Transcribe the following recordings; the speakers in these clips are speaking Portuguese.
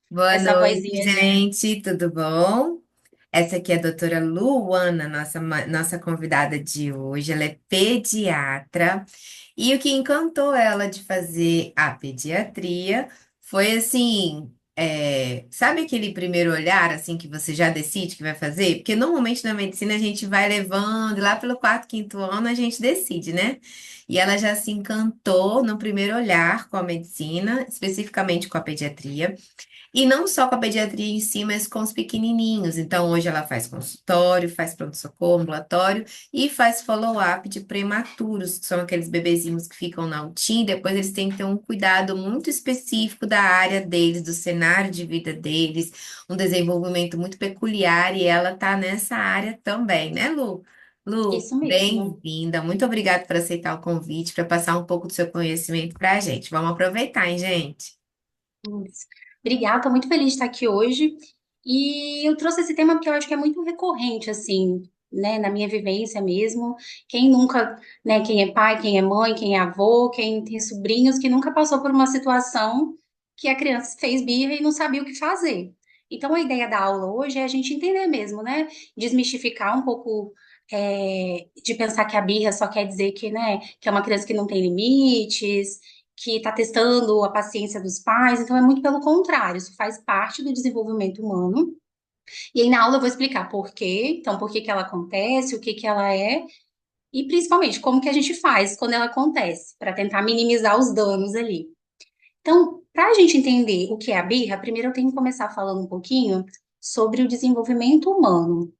Boa Essa noite, vozinha de. gente, tudo bom? Essa aqui é a doutora Luana, nossa convidada de hoje. Ela é pediatra e o que encantou ela de fazer a pediatria foi assim, sabe aquele primeiro olhar assim que você já decide que vai fazer? Porque normalmente na medicina a gente vai levando, e lá pelo quarto, quinto ano a gente decide, né? E ela já se encantou no primeiro olhar com a medicina, especificamente com a pediatria. E não só com a pediatria em si, mas com os pequenininhos. Então, hoje ela faz consultório, faz pronto-socorro, ambulatório e faz follow-up de prematuros, que são aqueles bebezinhos que ficam na UTI. Depois eles têm que ter um cuidado muito específico da área deles, do cenário de vida deles, um desenvolvimento muito peculiar e ela tá nessa área também, né, Lu? Lu, Isso mesmo. bem-vinda. Muito obrigada por aceitar o convite, para passar um pouco do seu conhecimento para a gente. Vamos aproveitar, hein, gente? Isso. Obrigada, estou muito feliz de estar aqui hoje. E eu trouxe esse tema porque eu acho que é muito recorrente, assim, né, na minha vivência mesmo. Quem nunca, né, quem é pai, quem é mãe, quem é avô, quem tem sobrinhos, que nunca passou por uma situação que a criança fez birra e não sabia o que fazer. Então, a ideia da aula hoje é a gente entender mesmo, né, desmistificar um pouco. De pensar que a birra só quer dizer que, né, que é uma criança que não tem limites, que está testando a paciência dos pais, então é muito pelo contrário, isso faz parte do desenvolvimento humano. E aí na aula eu vou explicar por quê, então por que que ela acontece, o que que ela é, e principalmente como que a gente faz quando ela acontece, para tentar minimizar os danos ali. Então, para a gente entender o que é a birra, primeiro eu tenho que começar falando um pouquinho sobre o desenvolvimento humano.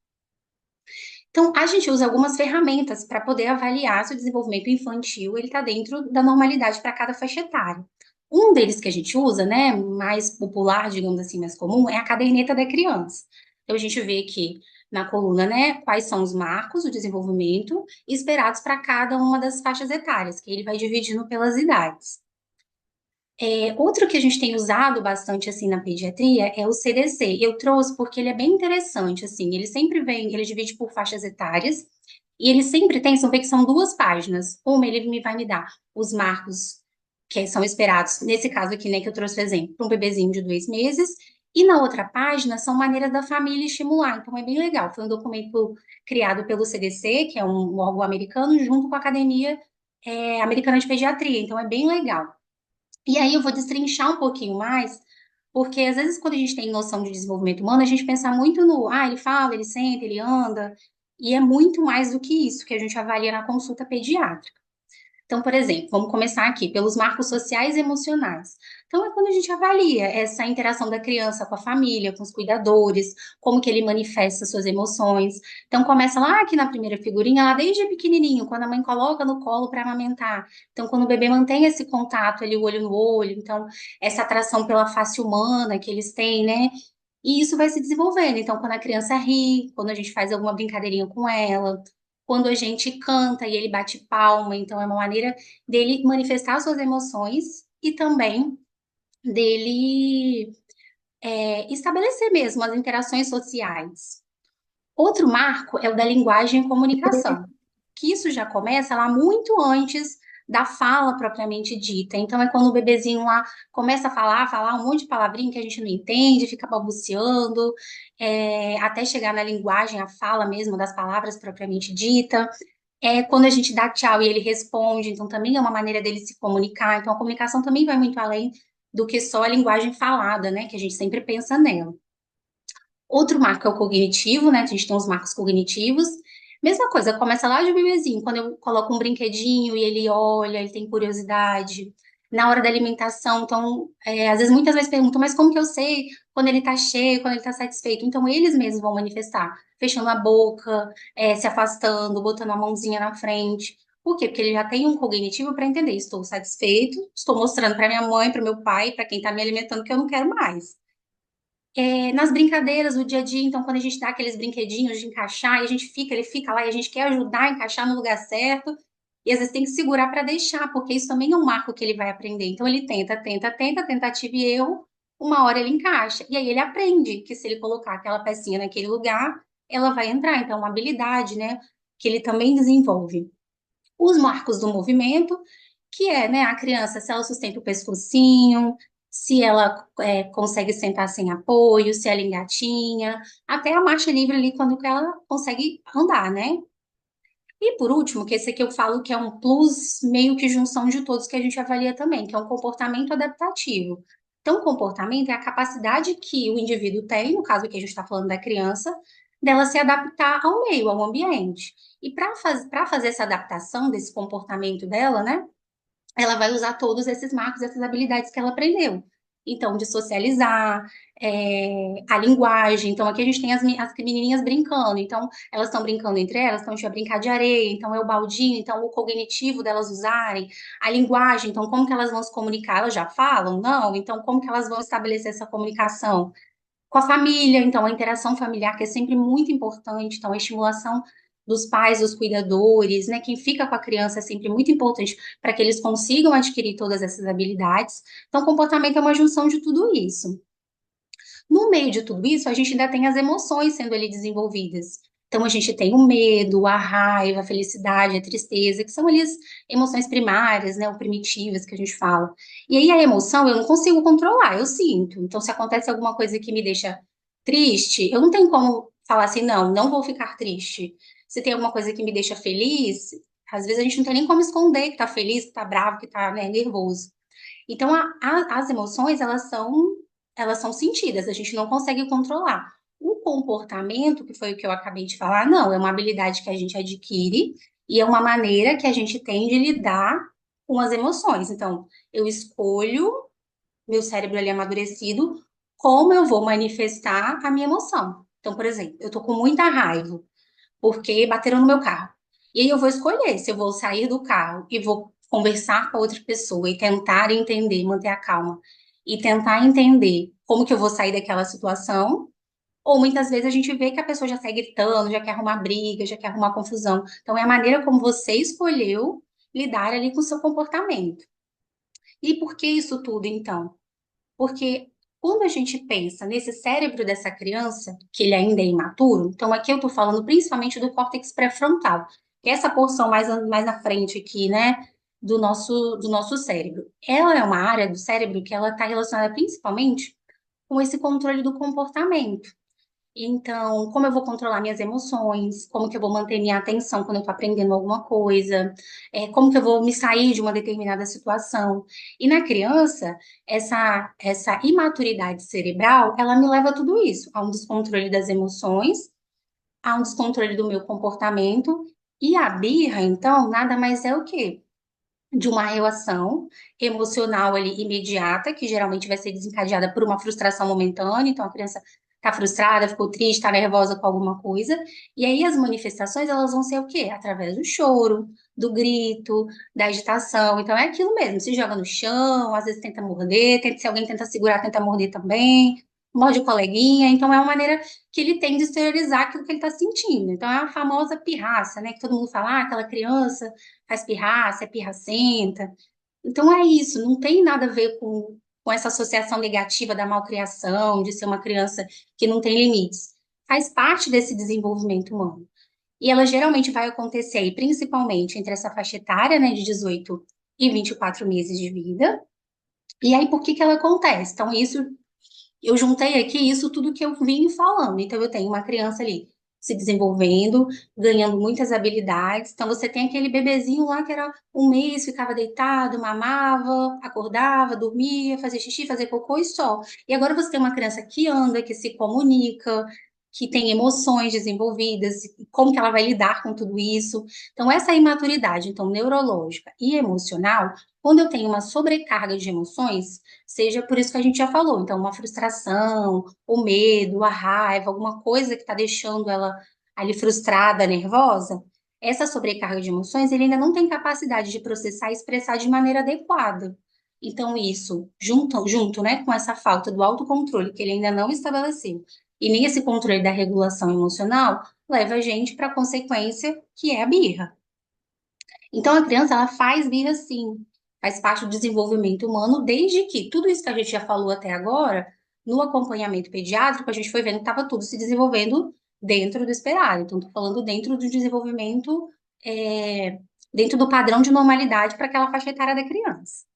Então, a gente usa algumas ferramentas para poder avaliar se o desenvolvimento infantil ele está dentro da normalidade para cada faixa etária. Um deles que a gente usa, né, mais popular, digamos assim, mais comum, é a caderneta da criança. Então, a gente vê aqui na coluna, né, quais são os marcos do desenvolvimento esperados para cada uma das faixas etárias, que ele vai dividindo pelas idades. Outro que a gente tem usado bastante assim na pediatria é o CDC. Eu trouxe porque ele é bem interessante, assim, ele sempre vem, ele divide por faixas etárias e ele sempre tem, são, que são duas páginas. Uma ele vai me dar os marcos que são esperados, nesse caso aqui, né, que eu trouxe o exemplo, para um bebezinho de 2 meses, e na outra página são maneiras da família estimular. Então é bem legal. Foi um documento criado pelo CDC, que é um órgão americano, junto com a Academia Americana de Pediatria. Então é bem legal. E aí eu vou destrinchar um pouquinho mais, porque às vezes quando a gente tem noção de desenvolvimento humano, a gente pensa muito no, ele fala, ele senta, ele anda, e é muito mais do que isso que a gente avalia na consulta pediátrica. Então, por exemplo, vamos começar aqui pelos marcos sociais e emocionais. Então, é quando a gente avalia essa interação da criança com a família, com os cuidadores, como que ele manifesta suas emoções. Então, começa lá aqui na primeira figurinha, lá desde pequenininho, quando a mãe coloca no colo para amamentar. Então, quando o bebê mantém esse contato ali, o olho no olho, então, essa atração pela face humana que eles têm, né? E isso vai se desenvolvendo. Então, quando a criança ri, quando a gente faz alguma brincadeirinha com ela, quando a gente canta e ele bate palma, então é uma maneira dele manifestar suas emoções e também dele estabelecer mesmo as interações sociais. Outro marco é o da linguagem e comunicação, que isso já começa lá muito antes da fala propriamente dita. Então, é quando o bebezinho lá começa a falar um monte de palavrinha que a gente não entende, fica balbuciando, até chegar na linguagem, a fala mesmo das palavras propriamente dita. É quando a gente dá tchau e ele responde, então também é uma maneira dele se comunicar. Então, a comunicação também vai muito além do que só a linguagem falada, né? Que a gente sempre pensa nela. Outro marco é o cognitivo, né? A gente tem os marcos cognitivos. Mesma coisa, começa lá de bebezinho, quando eu coloco um brinquedinho e ele olha, ele tem curiosidade. Na hora da alimentação, então, às vezes, muitas vezes perguntam, mas como que eu sei quando ele tá cheio, quando ele tá satisfeito? Então, eles mesmos vão manifestar, fechando a boca, se afastando, botando a mãozinha na frente. Por quê? Porque ele já tem um cognitivo para entender, estou satisfeito, estou mostrando para minha mãe, para meu pai, para quem está me alimentando que eu não quero mais. Nas brincadeiras do dia a dia, então, quando a gente dá aqueles brinquedinhos de encaixar, e a gente fica, ele fica lá e a gente quer ajudar a encaixar no lugar certo, e às vezes tem que segurar para deixar, porque isso também é um marco que ele vai aprender. Então, ele tenta, tentativa e erro, uma hora ele encaixa. E aí ele aprende que se ele colocar aquela pecinha naquele lugar, ela vai entrar. Então, é uma habilidade, né, que ele também desenvolve. Os marcos do movimento, que é, né, a criança, se ela sustenta o pescocinho, se ela consegue sentar sem apoio, se ela engatinha, até a marcha livre ali quando que ela consegue andar, né? E por último, que esse aqui eu falo que é um plus meio que junção de todos que a gente avalia também, que é um comportamento adaptativo. Então, o comportamento é a capacidade que o indivíduo tem, no caso aqui a gente está falando da criança, dela se adaptar ao meio, ao ambiente. E para fazer essa adaptação desse comportamento dela, né? Ela vai usar todos esses marcos, essas habilidades que ela aprendeu. Então, de socializar, a linguagem. Então, aqui a gente tem as menininhas brincando. Então, elas estão brincando entre elas, então a gente vai brincar de areia. Então, é o baldinho. Então, o cognitivo delas usarem. A linguagem. Então, como que elas vão se comunicar? Elas já falam? Não. Então, como que elas vão estabelecer essa comunicação? Com a família, então, a interação familiar, que é sempre muito importante, então, a estimulação dos pais, dos cuidadores, né? Quem fica com a criança é sempre muito importante para que eles consigam adquirir todas essas habilidades. Então, comportamento é uma junção de tudo isso. No meio de tudo isso, a gente ainda tem as emoções sendo ali desenvolvidas. Então, a gente tem o medo, a raiva, a felicidade, a tristeza, que são ali as emoções primárias, né, ou primitivas que a gente fala. E aí, a emoção eu não consigo controlar, eu sinto. Então, se acontece alguma coisa que me deixa triste, eu não tenho como falar assim, não, não vou ficar triste. Se tem alguma coisa que me deixa feliz, às vezes a gente não tem nem como esconder que tá feliz, que tá bravo, que tá, né, nervoso. Então, as emoções, elas são sentidas, a gente não consegue controlar. O comportamento, que foi o que eu acabei de falar, não, é uma habilidade que a gente adquire e é uma maneira que a gente tem de lidar com as emoções. Então, eu escolho, meu cérebro ali amadurecido, como eu vou manifestar a minha emoção. Então, por exemplo, eu tô com muita raiva porque bateram no meu carro. E aí eu vou escolher se eu vou sair do carro e vou conversar com a outra pessoa e tentar entender, manter a calma e tentar entender como que eu vou sair daquela situação. Ou muitas vezes a gente vê que a pessoa já sai gritando, já quer arrumar briga, já quer arrumar confusão. Então é a maneira como você escolheu lidar ali com o seu comportamento. E por que isso tudo, então? Porque quando a gente pensa nesse cérebro dessa criança, que ele ainda é imaturo, então aqui eu estou falando principalmente do córtex pré-frontal, que é essa porção mais na frente aqui, né, do nosso cérebro. Ela é uma área do cérebro que ela está relacionada principalmente com esse controle do comportamento. Então, como eu vou controlar minhas emoções, como que eu vou manter minha atenção quando eu estou aprendendo alguma coisa, como que eu vou me sair de uma determinada situação. E na criança, essa imaturidade cerebral, ela me leva a tudo isso, a um descontrole das emoções, a um descontrole do meu comportamento, e a birra, então, nada mais é o quê? De uma relação emocional ali imediata, que geralmente vai ser desencadeada por uma frustração momentânea, então a criança está frustrada, ficou triste, está nervosa com alguma coisa, e aí as manifestações elas vão ser o quê? Através do choro, do grito, da agitação, então é aquilo mesmo, se joga no chão, às vezes tenta morder, se alguém tenta segurar, tenta morder também, morde o coleguinha, então é uma maneira que ele tem de exteriorizar aquilo que ele está sentindo, então é a famosa pirraça, né, que todo mundo fala, aquela criança faz pirraça, é pirracenta. Então é isso, não tem nada a ver com essa associação negativa da malcriação, de ser uma criança que não tem limites. Faz parte desse desenvolvimento humano. E ela geralmente vai acontecer aí, principalmente entre essa faixa etária, né, de 18 e 24 meses de vida. E aí, por que que ela acontece? Então, isso eu juntei aqui isso tudo que eu vim falando. Então, eu tenho uma criança ali se desenvolvendo, ganhando muitas habilidades. Então, você tem aquele bebezinho lá que era um mês, ficava deitado, mamava, acordava, dormia, fazia xixi, fazia cocô e só. E agora você tem uma criança que anda, que se comunica, que tem emoções desenvolvidas, e como que ela vai lidar com tudo isso. Então, essa imaturidade, então, neurológica e emocional, quando eu tenho uma sobrecarga de emoções, seja por isso que a gente já falou, então, uma frustração, o medo, a raiva, alguma coisa que está deixando ela ali frustrada, nervosa, essa sobrecarga de emoções, ele ainda não tem capacidade de processar e expressar de maneira adequada. Então, isso, junto, né, com essa falta do autocontrole que ele ainda não estabeleceu, e nem esse controle da regulação emocional, leva a gente para a consequência que é a birra. Então, a criança, ela faz birra sim, faz parte do desenvolvimento humano, desde que tudo isso que a gente já falou até agora, no acompanhamento pediátrico, a gente foi vendo que estava tudo se desenvolvendo dentro do esperado. Então, estou falando dentro do desenvolvimento, dentro do padrão de normalidade para aquela faixa etária da criança.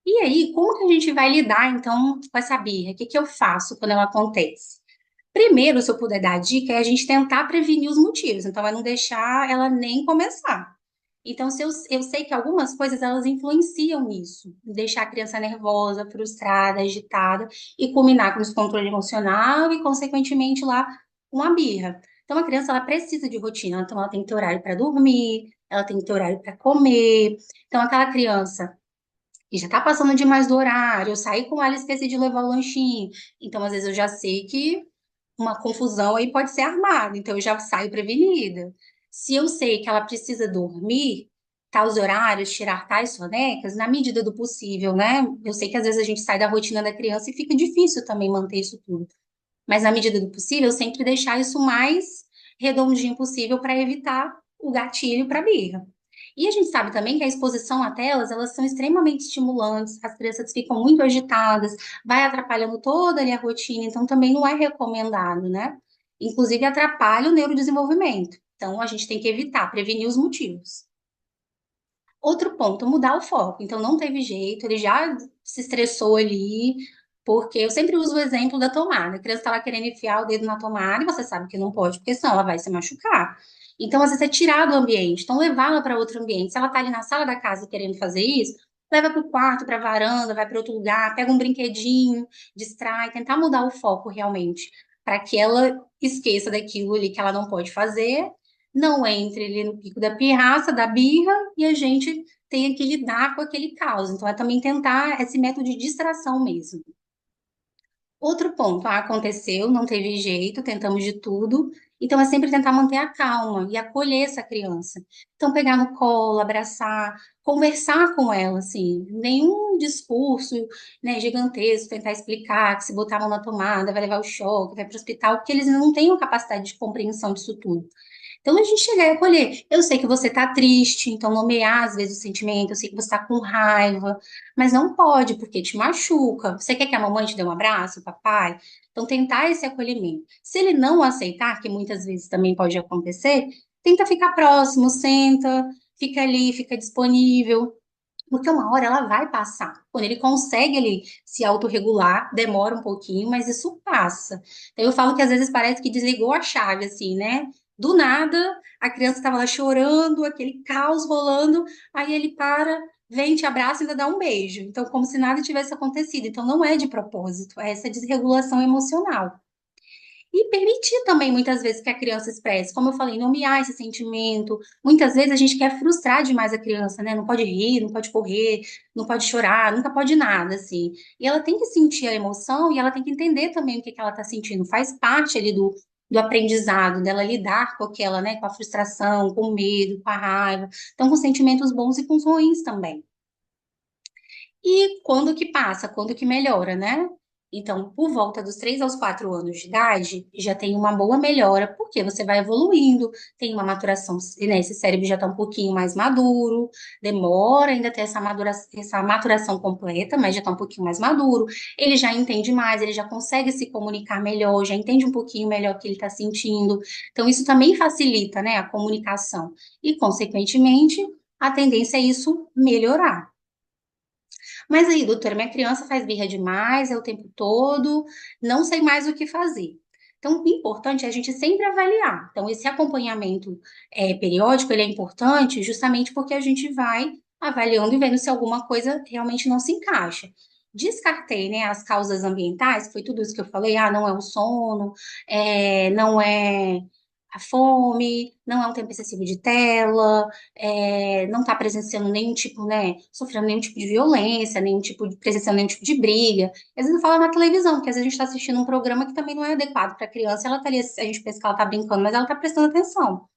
E aí, como que a gente vai lidar, então, com essa birra? O que que eu faço quando ela acontece? Primeiro, se eu puder dar a dica, é a gente tentar prevenir os motivos. Então, é não deixar ela nem começar. Então, se eu sei que algumas coisas elas influenciam nisso, deixar a criança nervosa, frustrada, agitada e culminar com descontrole emocional e, consequentemente, lá uma birra. Então, a criança ela precisa de rotina, então ela tem que ter horário para dormir, ela tem que ter horário para comer. Então, aquela criança que já está passando demais do horário, eu saí com ela e esqueci de levar o lanchinho. Então, às vezes, eu já sei que uma confusão aí pode ser armada, então eu já saio prevenida. Se eu sei que ela precisa dormir, tais horários, tirar tais sonecas, na medida do possível, né? Eu sei que às vezes a gente sai da rotina da criança e fica difícil também manter isso tudo. Mas na medida do possível, sempre deixar isso mais redondinho possível para evitar o gatilho para birra. E a gente sabe também que a exposição a telas, elas são extremamente estimulantes, as crianças ficam muito agitadas, vai atrapalhando toda ali a rotina, então também não é recomendado, né? Inclusive atrapalha o neurodesenvolvimento. Então a gente tem que evitar, prevenir os motivos. Outro ponto, mudar o foco. Então, não teve jeito, ele já se estressou ali, porque eu sempre uso o exemplo da tomada. A criança está lá querendo enfiar o dedo na tomada e você sabe que não pode, porque senão ela vai se machucar. Então, às vezes, é tirar do ambiente. Então, levá-la para outro ambiente. Se ela está ali na sala da casa querendo fazer isso, leva para o quarto, para a varanda, vai para outro lugar, pega um brinquedinho, distrai, tentar mudar o foco realmente, para que ela esqueça daquilo ali que ela não pode fazer, não entre ali no pico da pirraça, da birra, e a gente tenha que lidar com aquele caos. Então, é também tentar esse método de distração mesmo. Outro ponto, aconteceu, não teve jeito, tentamos de tudo. Então, é sempre tentar manter a calma e acolher essa criança. Então, pegar no colo, abraçar, conversar com ela, assim, nenhum discurso, né, gigantesco, tentar explicar que se botar a mão na tomada vai levar o choque, vai para o hospital, porque eles não têm a capacidade de compreensão disso tudo. Então, a gente chegar e acolher. Eu sei que você está triste, então nomear às vezes o sentimento, eu sei que você está com raiva, mas não pode, porque te machuca. Você quer que a mamãe te dê um abraço, papai? Então, tentar esse acolhimento. Se ele não aceitar, que muitas vezes também pode acontecer, tenta ficar próximo, senta, fica ali, fica disponível. Porque uma hora ela vai passar. Quando ele consegue ali se autorregular, demora um pouquinho, mas isso passa. Então eu falo que às vezes parece que desligou a chave, assim, né? Do nada, a criança estava lá chorando, aquele caos rolando, aí ele para, vem, te abraça e ainda dá um beijo. Então, como se nada tivesse acontecido. Então, não é de propósito, é essa desregulação emocional. E permitir também, muitas vezes, que a criança expresse. Como eu falei, nomear esse sentimento. Muitas vezes a gente quer frustrar demais a criança, né? Não pode rir, não pode correr, não pode chorar, nunca pode nada, assim. E ela tem que sentir a emoção e ela tem que entender também o que que ela está sentindo. Faz parte ali do aprendizado, dela lidar com aquela, né? Com a frustração, com o medo, com a raiva. Então, com sentimentos bons e com os ruins também. E quando que passa, quando que melhora, né? Então, por volta dos 3 aos 4 anos de idade, já tem uma boa melhora, porque você vai evoluindo, tem uma maturação, né? Esse cérebro já está um pouquinho mais maduro, demora ainda ter essa maturação completa, mas já está um pouquinho mais maduro. Ele já entende mais, ele já consegue se comunicar melhor, já entende um pouquinho melhor o que ele está sentindo. Então, isso também facilita, né, a comunicação. E, consequentemente, a tendência é isso melhorar. Mas aí, doutora, minha criança faz birra demais, é o tempo todo, não sei mais o que fazer. Então, o importante é a gente sempre avaliar. Então, esse acompanhamento periódico, ele é importante justamente porque a gente vai avaliando e vendo se alguma coisa realmente não se encaixa. Descartei, né, as causas ambientais, que foi tudo isso que eu falei, não é o sono, não é a fome, não é um tempo excessivo de tela, não está presenciando nenhum tipo, né, sofrendo nenhum tipo de violência, presenciando nenhum tipo de briga. Às vezes não fala na televisão, porque às vezes a gente está assistindo um programa que também não é adequado para a criança, ela tá ali, a gente pensa que ela está brincando, mas ela está prestando atenção.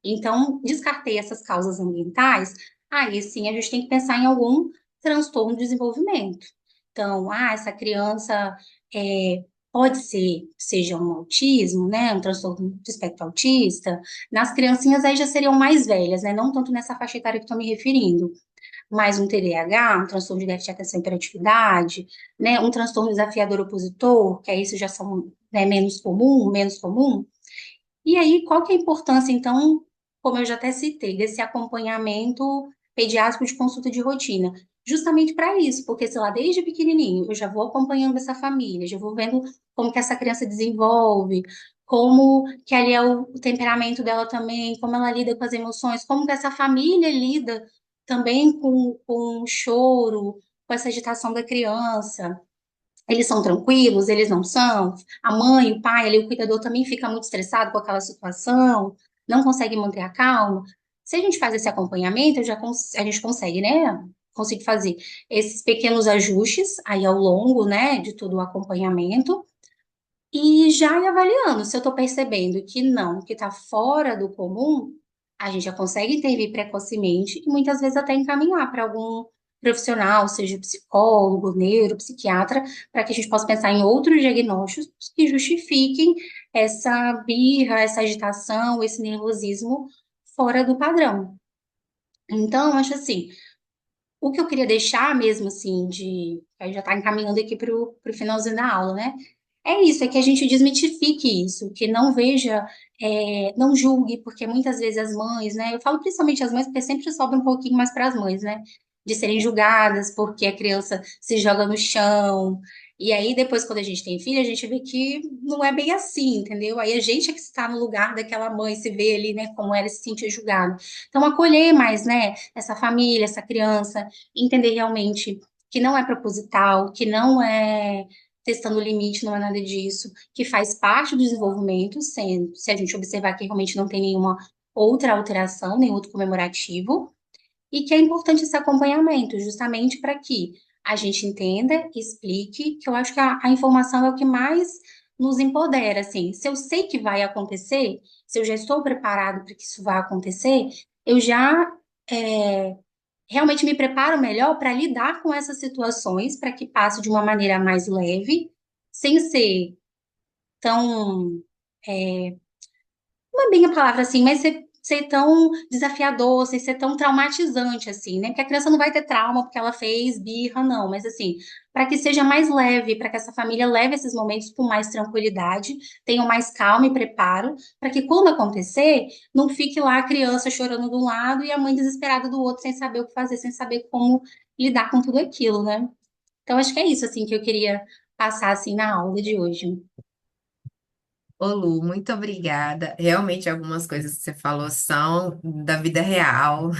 Então, descartei essas causas ambientais, aí sim a gente tem que pensar em algum transtorno de desenvolvimento. Então, essa criança é, pode ser, seja um autismo, né, um transtorno de espectro autista. Nas criancinhas aí já seriam mais velhas, né, não tanto nessa faixa etária que estou me referindo, mas um TDAH, um transtorno de déficit de atenção e hiperatividade, né, um transtorno desafiador opositor, que aí isso já são, né, menos comum. E aí, qual que é a importância, então, como eu já até citei, desse acompanhamento pediátrico de consulta de rotina? justamente para isso, porque, sei lá, desde pequenininho eu já vou acompanhando essa família, já vou vendo como que essa criança desenvolve, como que ali é o temperamento dela também, como ela lida com as emoções, como que essa família lida também com o choro, com essa agitação da criança. Eles são tranquilos, eles não são. A mãe, o pai, ali, o cuidador também fica muito estressado com aquela situação, não consegue manter a calma. Se a gente faz esse acompanhamento, a gente consegue, né? Consigo fazer esses pequenos ajustes aí ao longo, né, de todo o acompanhamento e já ir avaliando. Se eu estou percebendo que não, que está fora do comum, a gente já consegue intervir precocemente e muitas vezes até encaminhar para algum profissional, seja psicólogo, neuropsiquiatra, para que a gente possa pensar em outros diagnósticos que justifiquem essa birra, essa agitação, esse nervosismo fora do padrão. Então, eu acho assim, o que eu queria deixar mesmo assim, de. Aí já está encaminhando aqui para o finalzinho da aula, né? É isso, é que a gente desmitifique isso, que não veja, não julgue, porque muitas vezes as mães, né? Eu falo principalmente as mães, porque sempre sobra um pouquinho mais para as mães, né? De serem julgadas porque a criança se joga no chão. E aí, depois, quando a gente tem filho, a gente vê que não é bem assim, entendeu? Aí a gente é que está no lugar daquela mãe, se vê ali, né, como ela se sentir julgada. Então, acolher mais, né, essa família, essa criança, entender realmente que não é proposital, que não é testando o limite, não é nada disso, que faz parte do desenvolvimento, sendo, se a gente observar que realmente não tem nenhuma outra alteração, nem outro comemorativo, e que é importante esse acompanhamento, justamente para que a gente entenda, explique, que eu acho que a informação é o que mais nos empodera, assim. Se eu sei que vai acontecer, se eu já estou preparado para que isso vá acontecer, eu já é, realmente me preparo melhor para lidar com essas situações, para que passe de uma maneira mais leve, sem ser tão, não é bem a palavra assim, mas ser tão desafiador, sem ser tão traumatizante assim, né? Porque a criança não vai ter trauma porque ela fez birra, não, mas assim, para que seja mais leve, para que essa família leve esses momentos com mais tranquilidade, tenham mais calma e preparo, para que quando acontecer, não fique lá a criança chorando de um lado e a mãe desesperada do outro, sem saber o que fazer, sem saber como lidar com tudo aquilo, né? Então, acho que é isso, assim, que eu queria passar, assim, na aula de hoje. Ô Lu, muito obrigada. Realmente, algumas coisas que você falou são da vida real.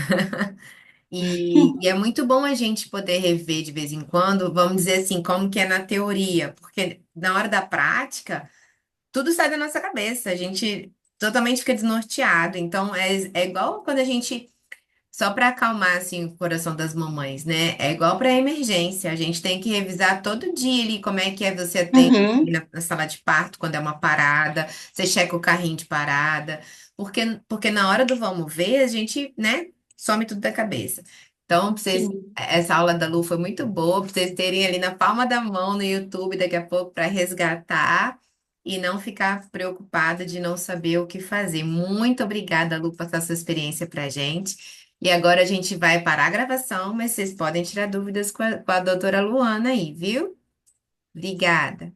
E é muito bom a gente poder rever de vez em quando, vamos dizer assim, como que é na teoria, porque na hora da prática, tudo sai da nossa cabeça, a gente totalmente fica desnorteado. Então, é igual quando a gente, só para acalmar assim, o coração das mamães, né? É igual para emergência, a gente tem que revisar todo dia ali como é que é você atende Uhum, na sala de parto, quando é uma parada, você checa o carrinho de parada, porque na hora do vamos ver, a gente, né, some tudo da cabeça. Então, pra vocês, sim. essa aula da Lu foi muito boa, para vocês terem ali na palma da mão no YouTube daqui a pouco para resgatar e não ficar preocupada de não saber o que fazer. Muito obrigada, Lu, por passar sua experiência para gente. E agora a gente vai parar a gravação, mas vocês podem tirar dúvidas com a doutora Luana aí, viu? Obrigada.